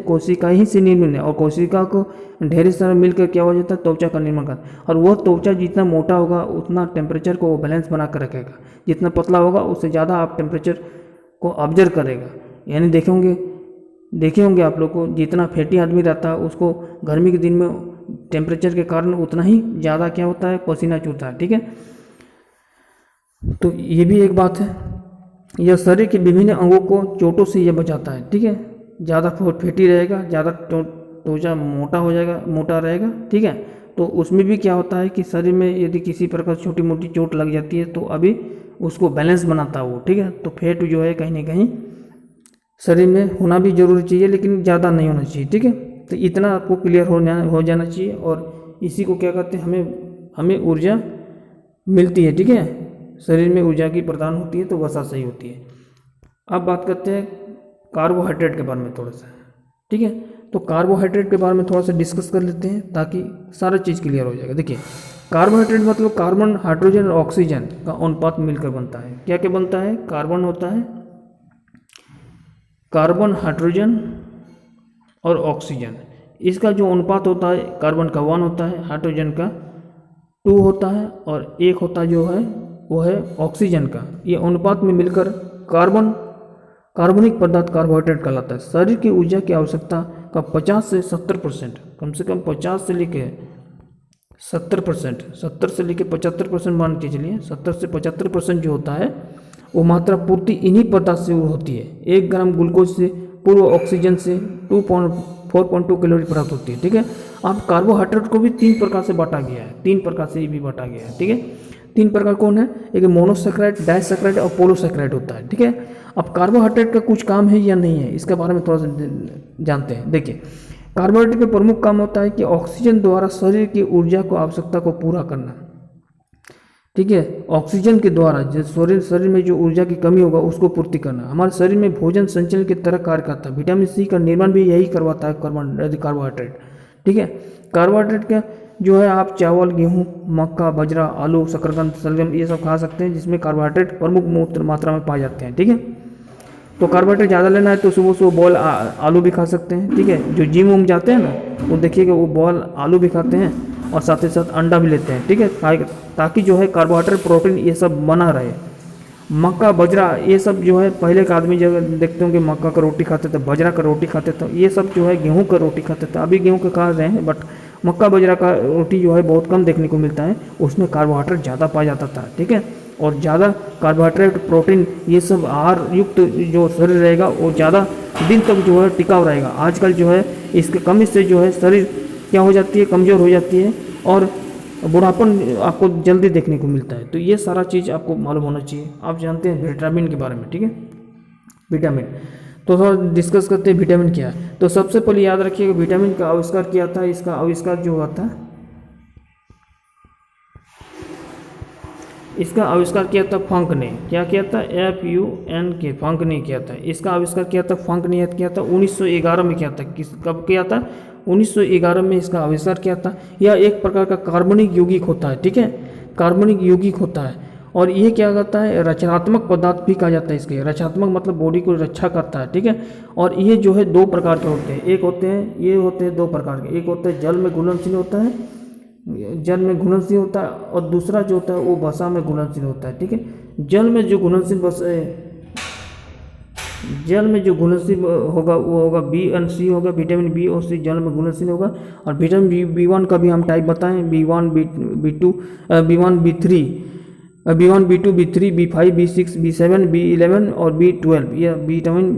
कोशिका ही से निर्मित है और कोशिका को ढेर सारा मिलकर क्या हो जाता है, त्वचा का निर्माण करता है। और वह त्वचा जितना मोटा होगा उतना टेम्परेचर को बैलेंस बना कर रखेगा, जितना पतला होगा उससे ज़्यादा आप टेम्परेचर को ऑब्जर्व करेगा। यानी देखे होंगे आप लोग को, जितना फैटी आदमी रहता है उसको गर्मी के दिन में टेम्परेचर के कारण उतना ही ज़्यादा क्या होता है, पसीना चूहता है, ठीक है। तो ये भी एक बात है। यह शरीर के विभिन्न अंगों को चोटों से यह बचाता है, ठीक है। ज़्यादा फैटी रहेगा, ज़्यादा त्वचा मोटा रहेगा, ठीक है। तो उसमें भी क्या होता है कि शरीर में यदि किसी प्रकार छोटी मोटी चोट लग जाती है तो अभी उसको बैलेंस बनाता है वो, ठीक है। तो फैट जो है कहीं ना कहीं शरीर में होना भी जरूरी चाहिए, लेकिन ज़्यादा नहीं होना चाहिए, ठीक है। तो इतना आपको क्लियर हो जाना चाहिए। और इसी को क्या कहते हैं, हमें ऊर्जा मिलती है, ठीक है। शरीर में ऊर्जा की प्रदान होती है तो वसा सही होती है। अब बात करते हैं कार्बोहाइड्रेट के बारे में थोड़ा सा, ठीक है। तो कार्बोहाइड्रेट के बारे में थोड़ा सा डिस्कस कर लेते हैं ताकि सारा चीज़ क्लियर हो जाएगा। देखिए, कार्बोहाइड्रेट मतलब कार्बन, हाइड्रोजन और ऑक्सीजन का अनुपात मिलकर बनता है। क्या क्या बनता है? कार्बन होता है, कार्बन, हाइड्रोजन और ऑक्सीजन। इसका जो अनुपात होता है, कार्बन का 1 होता है, हाइड्रोजन का 2 होता है और 1 होता जो है वो है ऑक्सीजन का। ये अनुपात में मिलकर कार्बनिक पदार्थ कार्बोहाइड्रेट कहलाता है। शरीर की ऊर्जा की आवश्यकता का 50 से 70%, कम से कम 50 से लेके 70%, 70 से लेके 75% मान के चलिए, 70 से 75% जो होता है वो मात्रा पूर्ति इन्हीं पदार्थ से होती है। 1 ग्राम ग्लूकोज से पूर्व ऑक्सीजन से 4.2 कैलोरी प्राप्त होती है, ठीक है। अब कार्बोहाइड्रेट को भी 3 प्रकार से बांटा गया है, 3 प्रकार से ये भी बांटा गया है, ठीक है। 3 प्रकार कौन है? एक मोनोसैकेराइड, डाइसैकेराइड और पोलोसैकेराइड होता है, ठीक है। अब कार्बोहाइड्रेट का कुछ काम है या नहीं है, इसके बारे में थोड़ा सा जानते हैं। देखिए, कार्बोहाइड्रेट का प्रमुख काम होता है कि ऑक्सीजन द्वारा शरीर की ऊर्जा को आवश्यकता को पूरा करना, ठीक है। ऑक्सीजन के द्वारा जो शरीर में जो ऊर्जा की कमी होगा उसको पूर्ति करना। हमारे शरीर में भोजन संचलन की तरह कार्य करता है। विटामिन सी का निर्माण भी यही करवाता है कार्बोहाइड्रेट, ठीक है। कार्बोहाइड्रेट का जो है आप चावल, गेहूं, मक्का, बाजरा, आलू, शकरकंद, शलगम ये सब खा सकते हैं, जिसमें कार्बोहाइड्रेट प्रमुख मात्रा में पाए जाते हैं, ठीक है। तो कार्बोहाइड्रेट ज़्यादा लेना है तो सुबह सुबह बॉयल आलू भी खा सकते हैं, ठीक है। जो जिम उम जाते हैं ना वो देखिएगा वो बॉयल आलू भी खाते हैं और साथ ही साथ अंडा भी लेते हैं, ठीक है, ताकि जो है कार्बोहाइड्रेट, प्रोटीन ये सब बना रहे। मक्का, बाजरा ये सब जो है पहले के आदमी जगह देखते होंगे मक्का का रोटी खाते थे, बाजरा का रोटी खाते थे, ये सब जो है गेहूं का रोटी खाते थे। अभी गेहूं का खा रहे हैं बट मक्का बाजरा का रोटी जो है बहुत कम देखने को मिलता है, उसमें कार्बोहाइड्रेट ज़्यादा पाया जाता था, ठीक है। और ज़्यादा कार्बोहाइड्रेट, प्रोटीन ये सब आहार युक्त जो शरीर रहेगा वो ज़्यादा दिन तक जो है टिकाऊ रहेगा। आजकल जो है इसके कमी से जो है शरीर क्या हो जाती है, कमज़ोर हो जाती है और बुढ़ापन आपको जल्दी देखने को मिलता है। तो ये सारा चीज़ आपको मालूम होना चाहिए। आप जानते हैं विटामिन के बारे में, ठीक है। विटामिन तो थोड़ा डिस्कस करते हैं विटामिन क्या है। तो सबसे पहले याद रखिएगा विटामिन का आविष्कार किया था, इसका आविष्कार जो हुआ था, इसका आविष्कार किया था फंक ने। क्या किया था? FUNK, फंक ने किया था। इसका आविष्कार किया था फंक ने किया था 1911 में किया था। कब किया था? 1911 में इसका आविष्कार किया था। यह एक प्रकार का कार्बनिक यौगिक होता है, ठीक है, कार्बनिक यौगिक होता है। और ये क्या करता है? रचनात्मक पदार्थ भी कहा जाता है इसके। रचनात्मक मतलब बॉडी को रक्षा करता है, ठीक है। और ये जो है 2 प्रकार के होते हैं। एक होते हैं, ये होते हैं 2 प्रकार के। एक होता है जल में घुलनशील होता है, जल में घुलनशील होता है, और दूसरा जो होता है वो वसा में घुलनशील होता है, ठीक है। जल में जो घुलनशील जल में जो घुलनशील होगा वो होगा बी एंड सी होगा, विटामिन बी और सी जल में घुलनशील होगा। और विटामिन B1 का भी हम टाइप बताएं, B1, B2, B1, B3, B1, B2, B3, B5, B6, B7, B11 और B12, यह विटामिन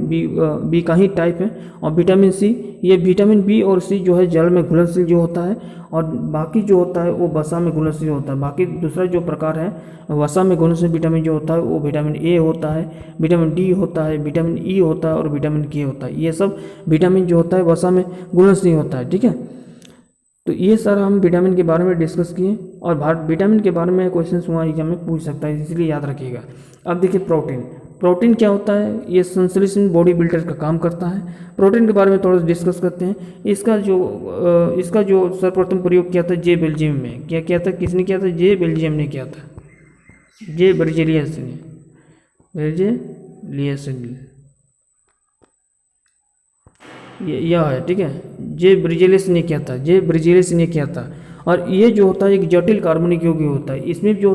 बी का ही टाइप है। और विटामिन सी, ये विटामिन बी और सी जो है जल में घुलनशील जो होता है, और बाकी जो होता है वो वसा में घुलनशील होता है। बाकी दूसरा जो प्रकार है वसा में घुलनशील विटामिन जो होता है वो विटामिन ए होता है, विटामिन डी होता है, विटामिन ई होता है और विटामिन के होता है। ये सब विटामिन जो होता है वसा में घुलनशील होता है, ठीक है। तो ये सारा हम विटामिन के बारे में डिस्कस किए। और विटामिन के बारे में क्वेश्चन हुआ एग्जाम में पूछ सकता है, इसलिए याद रखिएगा। अब देखिए प्रोटीन। प्रोटीन क्या होता है? ये संश्लेषण बॉडी बिल्डर का काम करता है। प्रोटीन के बारे में थोड़ा सा डिस्कस करते हैं। इसका जो सर्वप्रथम प्रयोग किया था जे बेल्जियम में। क्या किया था? किसने किया था? जे बेल्जियम ने किया था, जे बेर्जेलियस ने, बेर्जेलियस यह है, ठीक है। जे बेर्जेलियस ने किया था, जे बेर्जेलियस ने किया था। और ये जो होता है एक जटिल कार्बनिक यौगिक होता है। इसमें जो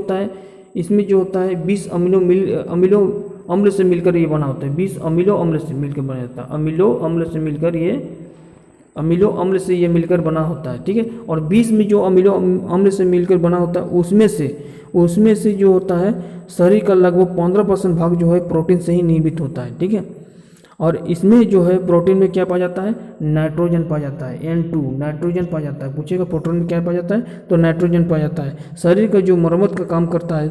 होता है 20 अमीनो अम्ल से मिलकर ये बना होता है। 20 अमीनो अम्ल से मिलकर बना जाता है। अमीनो अम्ल से ये मिलकर बना होता है, ठीक है। और 20 में जो अमीनो अम्ल से मिलकर बना होता है उसमें से जो होता है शरीर का लगभग 15% भाग जो है प्रोटीन से ही निर्मित होता है, ठीक है। और इसमें जो है प्रोटीन में क्या पाया जाता है? नाइट्रोजन पाया जाता है, N2 नाइट्रोजन पाया जाता है। पूछेगा प्रोटीन में क्या पाया जाता है? तो नाइट्रोजन पाया जाता है। शरीर का जो मरम्मत का काम करता है,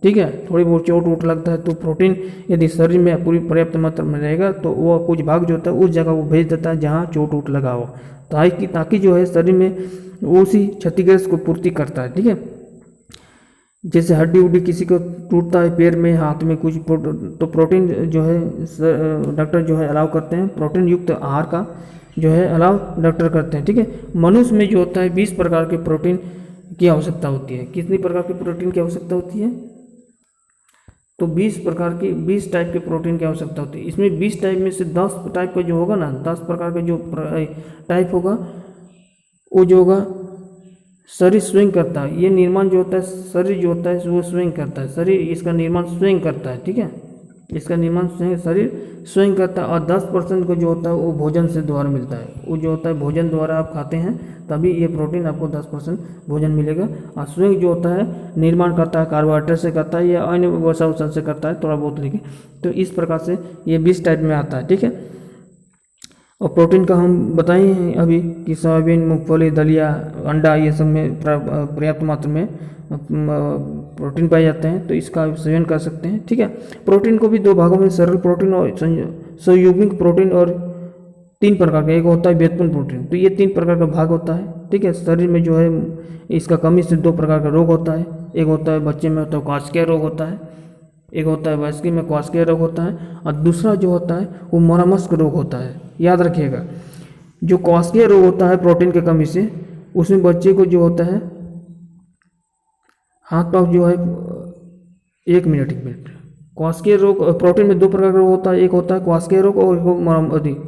ठीक है। थोड़ी बहुत चोट वोट लगता है तो प्रोटीन यदि शरीर में पूरी पर्याप्त मात्रा में रहेगा तो वो कुछ भाग जो होता है उस जगह वो भेज देता है जहाँ चोट वोट लगा हो, ताकि जो है शरीर में उसी क्षतिग्रस्त को पूर्ति करता है, ठीक है। जैसे हड्डी उड्डी किसी को टूटता है पैर में, हाथ में कुछ, तो प्रोटीन जो है डॉक्टर जो है अलाउ करते हैं, प्रोटीन युक्त आहार का जो है अलाउ डॉक्टर करते हैं, ठीक है। मनुष्य में जो होता है 20 प्रकार के प्रोटीन की आवश्यकता होती है। कितनी प्रकार के प्रोटीन की आवश्यकता होती है? तो 20 प्रकार की, 20 टाइप के प्रोटीन की आवश्यकता होती है। इसमें 20 टाइप में से 10 टाइप का जो होगा ना, 10 प्रकार का जो टाइप होगा वो जो होगा शरीर स्विंग करता है। ये निर्माण जो होता है, शरीर जो होता है वो स्विंग करता है, शरीर इसका निर्माण स्विंग करता है, ठीक है। इसका निर्माण शरीर स्विंग करता है। और 10% को जो होता है वो भोजन से द्वारा मिलता है। वो जो होता है भोजन द्वारा आप खाते हैं तभी ये प्रोटीन आपको 10% भोजन मिलेगा। और स्विंग जो होता है निर्माण करता है कार्बोहाइड्रेट से करता है या अन्य वसा उसा से करता है, थोड़ा बहुत लेकिन। तो इस प्रकार से ये 20 टाइप में आता है, ठीक है। और प्रोटीन का हम बताए हैं अभी कि सोयाबीन, मूंगफली, दलिया, अंडा, ये सब में पर्याप्त मात्रा में प्रोटीन पाए जाते हैं, तो इसका सेवन कर सकते हैं, ठीक है। प्रोटीन को भी 2 भागों में, सरल प्रोटीन और संयुग्मिक प्रोटीन, और 3 प्रकार का, एक होता है व्युत्पन्न प्रोटीन। तो ये 3 प्रकार का भाग होता है, ठीक है। शरीर में जो है इसका कमी से 2 प्रकार का रोग होता है। एक होता है बच्चे में होता है क्वार्स्किया रोग होता है, एक होता है वयस्क में क्वार्स्किया रोग होता है, और दूसरा जो होता है वो मरमस्क रोग होता है। याद रखिएगा, जो क्वार्स्किया रोग होता है प्रोटीन की कमी से, उसमें बच्चे को जो होता है हाथ पाँव जो है, एक मिनट क्वार्स्किया रोग, प्रोटीन में 2 प्रकार का रोग होता है। एक होता है क्वार्स्किया रोग और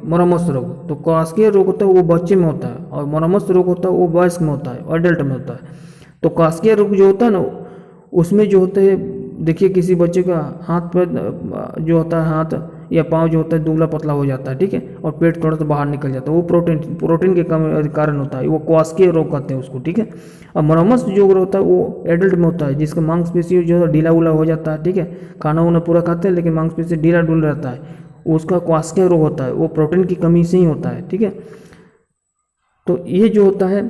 मरमस्क रोग। तो क्वार्स्किया रोग होता है वो बच्चे में होता है, और मरमस्क रोग होता है वो वयस्क में होता है, अडल्ट में होता है। तो क्वार्स्किया रोग जो होता है ना, उसमें जो होते हैं, देखिए किसी बच्चे का हाथ पर जो होता है, हाथ या पाँव जो होता है दुबला पतला हो जाता है, ठीक है, और पेट थोड़ा सा बाहर निकल जाता है, वो प्रोटीन के कमी कारण होता है, वो क्वार्स्किया रोग कहते हैं उसको, ठीक है। और मरमस्क जो रोग होता है वो एडल्ट में होता है, जिसका मांसपेशी जो है ढीला उला हो जाता है, ठीक है। खाना वाना पूरा खाते हैं लेकिन मांसपेशी ढीला डुल रहता है, उसका क्वार्स्किया रोग होता है, वो प्रोटीन की कमी से ही होता है, ठीक है। तो ये जो होता है,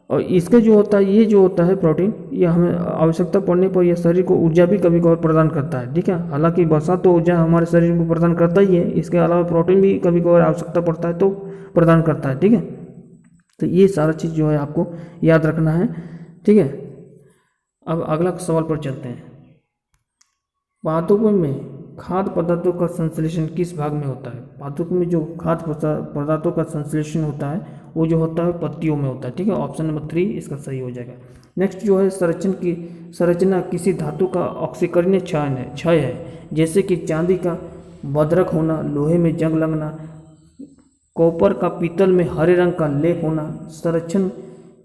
और इसका जो होता है, ये जो होता है प्रोटीन, ये हमें आवश्यकता पड़ने पर यह शरीर को ऊर्जा भी कभी कभार प्रदान करता है, ठीक है। हालांकि वसा तो ऊर्जा हमारे शरीर को प्रदान करता ही है, इसके अलावा प्रोटीन भी कभी कभार आवश्यकता पड़ता है तो प्रदान करता है, ठीक है। तो ये सारा चीज़ जो है आपको याद रखना है, ठीक है। अब अगला सवाल पर चलते हैं। पादपों में खाद्य पदार्थों का संश्लेषण किस भाग में होता है? पादपों में जो खाद्य पदार्थों का संश्लेषण होता है वो जो होता है पत्तियों में होता है, ठीक है। ऑप्शन नंबर 3 इसका सही हो जाएगा। नेक्स्ट जो है संरचना किसी धातु का ऑक्सीकरणीय क्षय है, जैसे कि चांदी का बदरक होना, लोहे में जंग लगना, कॉपर का पीतल में हरे रंग का लेप होना। संरक्षण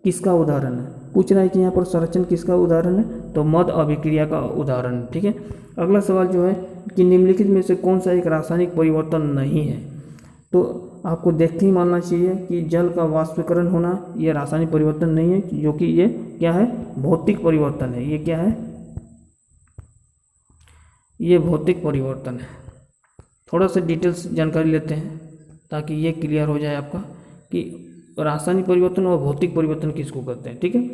किसका उदाहरण है? पूछ रहा है कि यहाँ पर संरक्षण किसका उदाहरण है, तो मध्य अभिक्रिया का उदाहरण, ठीक है। अगला सवाल जो है कि निम्नलिखित में से कौन सा एक रासायनिक परिवर्तन नहीं है? तो आपको देखते ही मानना चाहिए कि जल का वाष्पीकरण होना यह रासायनिक परिवर्तन नहीं है, जो कि ये क्या है, भौतिक परिवर्तन है। ये क्या है, ये भौतिक परिवर्तन है। थोड़ा सा डिटेल्स जानकारी लेते हैं ताकि ये क्लियर हो जाए आपका कि रासायनिक परिवर्तन और भौतिक परिवर्तन किसको कहते हैं, ठीक है।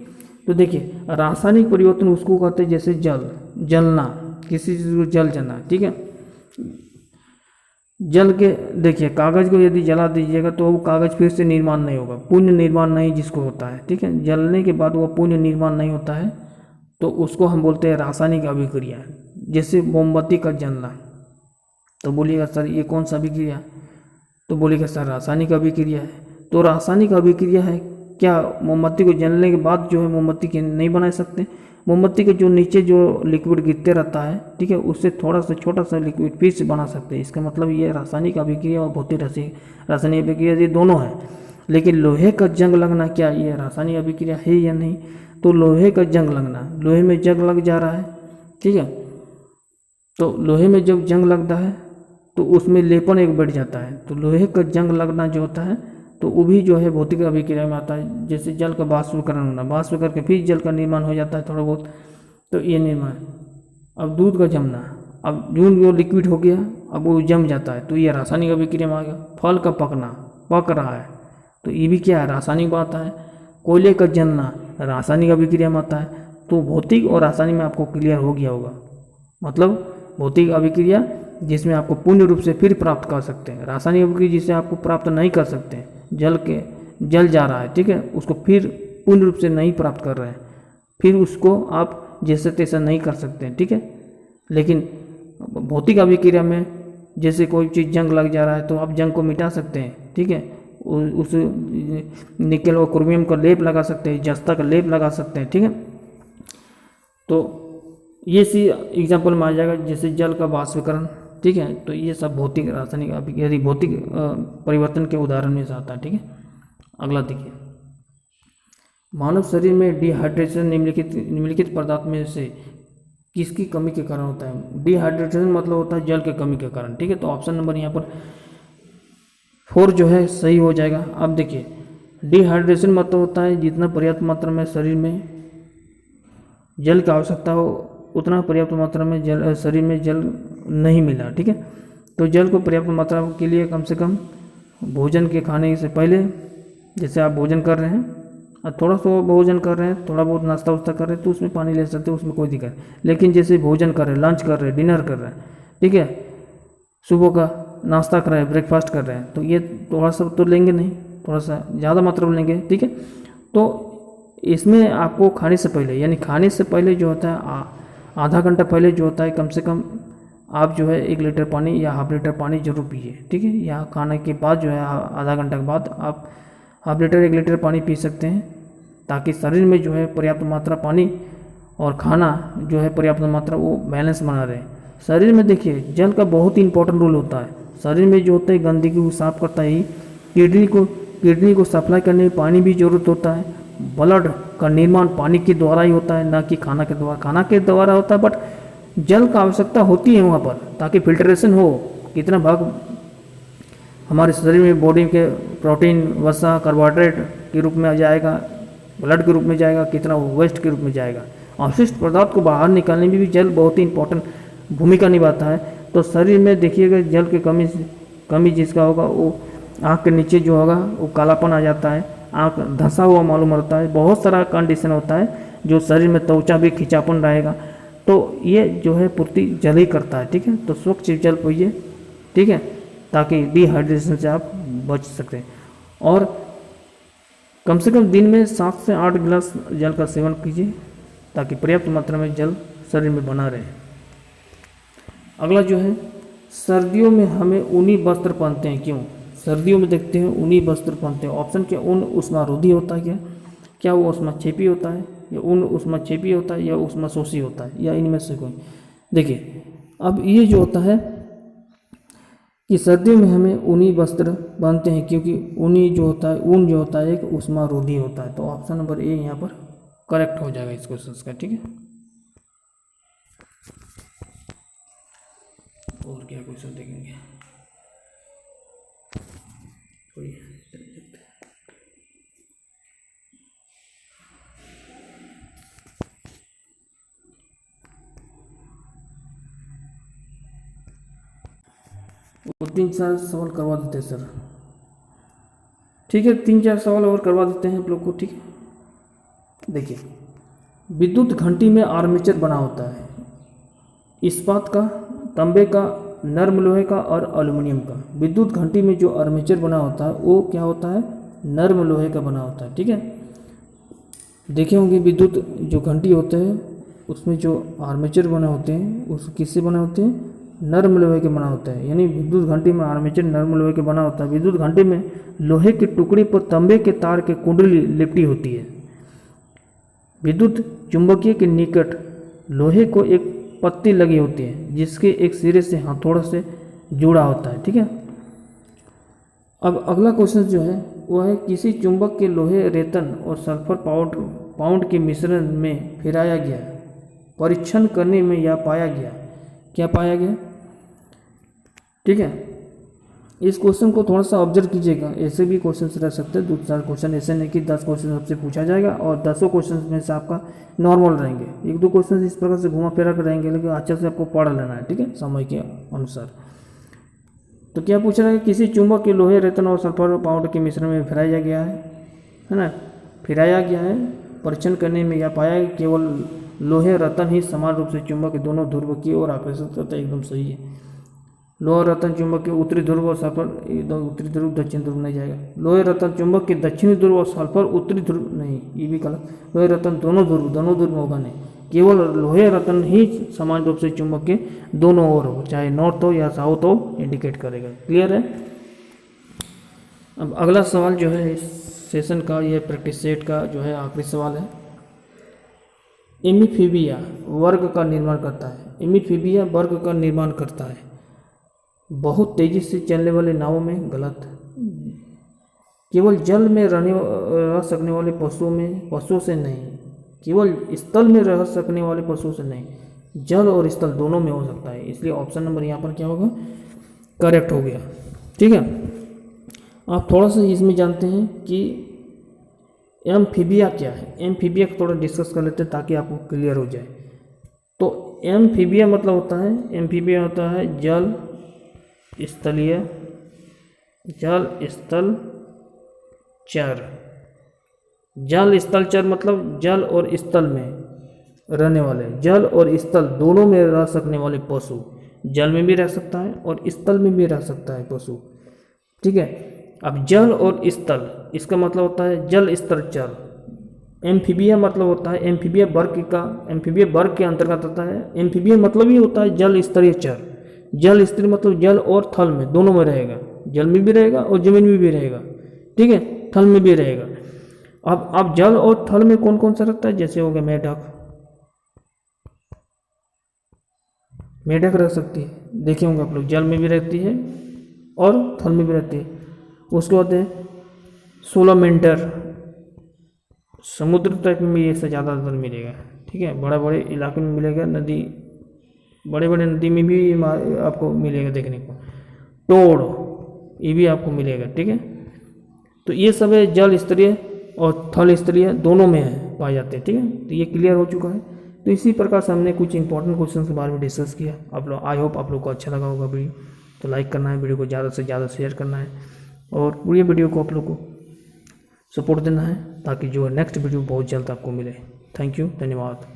तो देखिए, रासायनिक परिवर्तन उसको कहते हैं जैसे जलना, किसी चीज़ को जल जाना, ठीक है। जल के देखिए, कागज़ को यदि जला दीजिएगा तो वो कागज़ फिर से निर्माण नहीं होगा, पुनः निर्माण नहीं जिसको होता है, ठीक है। जलने के बाद वो पुनः निर्माण नहीं होता है, तो उसको हम बोलते हैं रासायनिक अभिक्रिया। जैसे मोमबत्ती का जलना, तो बोलिएगा सर ये कौन सा अभिक्रिया, तो बोलिएगा सर रासायनिक अभिक्रिया है। तो रासायनिक अभिक्रिया है क्या, मोमबत्ती को जलने के बाद जो है मोमबत्ती के नहीं बना सकते। मोमबत्ती के जो नीचे जो लिक्विड गिरते रहता है, ठीक है, उससे थोड़ा सा छोटा सा लिक्विड फिर से बना सकते हैं। इसका मतलब ये रासायनिक अभिक्रिया और भौतिक रासायनिक अभिक्रिया ये दोनों है। लेकिन लोहे का जंग लगना, क्या ये रासायनिक अभिक्रिया है या नहीं? तो लोहे का जंग लगना, लोहे में जंग लग जा रहा है, ठीक है। तो लोहे में जब जंग लगता है तो उसमें लेपन एक बढ़ जाता है, तो लोहे का जंग लगना जो होता है तो वो भी जो है भौतिक अभिक्रिया में आता है। जैसे जल का वाष्पीकरण होना, वाष्प करके फिर जल का निर्माण हो जाता है थोड़ा बहुत, तो ये निर्माण। अब दूध का जमना, अब दूध जो लिक्विड हो गया अब वो जम जाता है, तो ये रासायनिक अभिक्रिया में आ गया। फल का पकना, पक रहा है, तो ये भी क्या है, रासायनिक बात है। कोयले का जलना रासायनिक अभिक्रिया में आता है। तो भौतिक और रासायनिक में आपको क्लियर हो गया होगा। मतलब भौतिक अभिक्रिया जिसमें आपको पूर्ण रूप से फिर प्राप्त कर सकते हैं, रासायनिक अभिक्रिया जिसे आपको प्राप्त नहीं कर सकते हैं। जल जा रहा है, ठीक है, उसको फिर पूर्ण रूप से नहीं प्राप्त कर रहे हैं, फिर उसको आप जैसे तैसे नहीं कर सकते, ठीक है। लेकिन भौतिक अभिक्रिया में जैसे कोई चीज़ जंग लग जा रहा है तो आप जंग को मिटा सकते हैं, ठीक है। उस निकल और क्रोमियम का लेप लगा सकते हैं, जस्ता का लेप लगा सकते हैं, ठीक है। तो ये सी एग्जाम्पल में आ जाएगा, जैसे जल का वाष्पीकरण, ठीक है। तो ये सब भौतिक रासायनिक यदि भौतिक परिवर्तन के उदाहरण में से आता है, ठीक है। अगला देखिए, मानव शरीर में डिहाइड्रेशन निम्नलिखित पदार्थ में से किसकी कमी के कारण होता है। डिहाइड्रेशन मतलब होता है जल के कमी के कारण, ठीक है। तो ऑप्शन नंबर यहाँ पर 4 जो है सही हो जाएगा। अब देखिए, डिहाइड्रेशन मतलब होता है जितना पर्याप्त मात्रा में शरीर में जल की आवश्यकता हो उतना पर्याप्त मात्रा में शरीर में जल नहीं मिला, ठीक है। तो जल को पर्याप्त मात्रा के लिए कम से कम भोजन के खाने से पहले, जैसे आप भोजन कर रहे हैं और थोड़ा सा भोजन कर रहे हैं, थोड़ा बहुत नाश्ता वास्ता कर रहे हैं तो उसमें पानी ले सकते हैं, उसमें कोई दिक्कत नहीं। लेकिन जैसे भोजन कर रहे हैं, लंच कर रहे हैं, डिनर कर रहे हैं, ठीक है, सुबह का नाश्ता कर रहे हैं, ब्रेकफास्ट कर रहे हैं, तो ये थोड़ा सा तो लेंगे नहीं, थोड़ा सा ज़्यादा मात्रा में लेंगे, ठीक है। तो इसमें आपको खाने से पहले, यानी खाने से पहले जो होता है आधा घंटा पहले जो होता है, कम से कम आप जो है 1 लीटर पानी या हाफ लीटर पानी जरूर पिए, ठीक है। या खाने के बाद जो है आधा घंटा के बाद आप हाफ लीटर 1 लीटर पानी पी सकते हैं, ताकि शरीर में जो है पर्याप्त मात्रा पानी और खाना जो है पर्याप्त मात्रा वो बैलेंस बना रहे। शरीर में देखिए जल का बहुत ही इंपॉर्टेंट रोल होता है। शरीर में जो होता है गंदगी को साफ करता है, किडनी को सप्लाई करने में पानी भी जरूरत होता है। ब्लड का निर्माण पानी के द्वारा ही होता है, ना कि खाना के द्वारा। खाना के द्वारा होता है, बट जल का आवश्यकता होती है वहाँ पर, ताकि फिल्ट्रेशन हो। कितना भाग हमारे शरीर में बॉडी के प्रोटीन, वसा, कार्बोहाइड्रेट के रूप में जाएगा, ब्लड के रूप में जाएगा, कितना वेस्ट के रूप में जाएगा। अवशिष्ट पदार्थ को बाहर निकालने में भी जल बहुत ही इंपॉर्टेंट भूमिका निभाता है। तो शरीर में देखिएगा जल की कमी जिसका होगा वो आँख के नीचे जो होगा वो कालापन आ जाता है, आँख धंसा हुआ मालूम होता है, बहुत सारा कंडीशन होता है जो शरीर में त्वचा भी खिंचापन रहेगा। तो ये जो है पूर्ति जल ही करता है, ठीक है। तो स्वच्छ जल पिए, ठीक है, ताकि डिहाइड्रेशन से आप बच सकते हैं। और कम से कम दिन में 7 से 8 गिलास जल का सेवन कीजिए, ताकि पर्याप्त मात्रा में जल शरीर में बना रहे। अगला जो है, सर्दियों में हमें ऊनी वस्त्र पहनते हैं, क्यों? सर्दियों में देखते हैं ऊनी वस्त्र पहनते हैं। ऑप्शन क्या, ऊन उष्मारोधी होता है क्या वो उष्माक्षेपी होता है, या ऊन उष्माक्षेपी होता है, या उष्माशोषी होता है, या इनमें से कोई। देखिए अब ये जो होता है कि सर्दियों में हमें ऊनी वस्त्र पहनते हैं, क्योंकि ऊनी जो होता है, ऊन जो होता है एक उष्मारोधी होता है। तो ऑप्शन नंबर ए यहाँ पर करेक्ट हो जाएगा इस क्वेश्चन का, ठीक है। और क्या क्वेश्चन देखेंगे, कोई 3-4 सवाल करवा देते हैं सर, ठीक है। 3-4 सवाल और करवा देते हैं आप लोग को, ठीक है। देखिए, विद्युत घंटी में आर्मेचर बना होता है, इस्पात का, तांबे का, नर्म लोहे का और एल्युमिनियम का। विद्युत घंटी में जो आर्मेचर बना होता है वो क्या होता है, नर्म लोहे का बना होता है, ठीक है। देखे होंगे विद्युत जो घंटी होते हैं उसमें जो आर्मेचर बने होते हैं उस किससे बने होते हैं, नर्म लोहे के बना होता है। यानी विद्युत घंटी में आर्मेचर नर्म लोहे के बना होता है। विद्युत घंटी में लोहे के टुकड़े पर तांबे के तार के कुंडली लिपटी होती है। विद्युत चुंबकीय के निकट लोहे को एक पत्ती लगी होती है जिसके एक सिरे से हथौड़े से जुड़ा होता है, ठीक है। अब अगला क्वेश्चन जो है वो है, किसी चुंबक के लोहे, रेतन और सल्फर पाउंड के मिश्रण में फिराया गया, परीक्षण करने में यह पाया गया, क्या पाया गया, ठीक है। इस क्वेश्चन को थोड़ा सा ऑब्जर्व कीजिएगा, ऐसे भी क्वेश्चन रह सकते हैं 2-4 क्वेश्चन, ऐसे नहीं कि 10 क्वेश्चन सबसे पूछा जाएगा और 10 क्वेश्चन में से आपका नॉर्मल रहेंगे। 1-2 क्वेश्चन इस प्रकार से घुमा फिरा कर रहेंगे, लेकिन अच्छे से आपको पढ़ लेना है, ठीक है, समय के अनुसार। तो क्या पूछ रहा है, किसी चुंबक के लोहे, रेतन और सल्फर पाउडर के मिश्रण में फिराया गया है ना, फिराया गया है, परीक्षण करने में यह पाया कि केवल लोहे रतन ही समान रूप से चुंबक के दोनों ध्रुव की ओर आकर्षित करता है। एकदम सही है। लोहे रतन चुंबक के उत्तरी ध्रुव और सल्फर, एकदम उत्तरी ध्रुव दक्षिण ध्रुव नहीं जाएगा। लोहे रतन चुंबक के दक्षिणी ध्रुव और सल्फर उत्तरी ध्रुव नहीं, ये भी गलत। लोहे रतन दोनों ध्रुव में होगा नहीं, केवल लोहे रत्न ही समान रूप से चुंबक के दोनों ओर हो, चाहे नॉर्थ हो या साउथ हो, इंडिकेट करेगा। क्लियर है। अब अगला सवाल जो है इस सेशन का, ये प्रैक्टिस सेट का जो है आखिरी सवाल है। एम्फीबिया वर्ग का निर्माण करता है। एम्फीबिया वर्ग का निर्माण करता है बहुत तेजी से चलने वाले नावों में। गलत। केवल जल में रह सकने वाले पशुओं से नहीं, केवल स्थल में रह सकने वाले पशुओं से नहीं, जल और स्थल दोनों में हो सकता है। इसलिए ऑप्शन नंबर यहाँ पर क्या होगा, करेक्ट हो गया। ठीक है। आप थोड़ा सा इसमें जानते हैं कि एम्फीबिया क्या है। एम्फीबिया को थोड़ा डिस्कस कर लेते हैं ताकि आपको क्लियर हो जाए। तो एम्फीबिया मतलब होता है, एम्फीबिया होता है जल स्थलीय, जल स्थल चर। जल स्थल चर मतलब जल और स्थल में रहने वाले, जल और स्थल दोनों में रह सकने वाले पशु। जल में भी रह सकता है और स्थल में भी रह सकता है पशु। ठीक है। अब जल और स्थल, इसका मतलब होता है जल स्थल चर। एम्फीबिया मतलब होता है, एम्फीबिया वर्ग के अंतर्गत आता है। एम्फीबिया मतलब ही होता है जल स्तरीय चर। जल स्तरीय मतलब जल और थल में दोनों में रहेगा, जल में भी रहेगा और जमीन में भी रहेगा। ठीक है, थल में भी रहेगा। अब जल और थल में कौन कौन सा रखता है, जैसे हो गया मेढक, मेढक रख सकती है, देखे होंगे आप लोग, जल में भी रहती है और थल में भी रहती है। उसके बाद है सोलामेंडर, समुद्र तट में ये से ज़्यादातर मिलेगा। ठीक है, बड़े बड़े इलाके में मिलेगा, नदी, बड़े बड़े नदी में भी आपको मिलेगा देखने को। टोड, ये भी आपको मिलेगा। ठीक है, तो ये सब है जल स्तरीय और थल स्तरीय दोनों में है, पाए जाते हैं। ठीक है, तो ये क्लियर हो चुका है। तो इसी प्रकार से हमने कुछ इंपॉर्टेंट क्वेश्चन के बारे में डिस्कस किया। आप लोग, आई होप आप लोग को अच्छा लगा होगा वीडियो। तो लाइक करना है, वीडियो को ज़्यादा से ज़्यादा शेयर करना है और पूरी वीडियो को आप लोग को सपोर्ट देना है ताकि जो नेक्स्ट वीडियो बहुत जल्द आपको मिले। थैंक यू, धन्यवाद।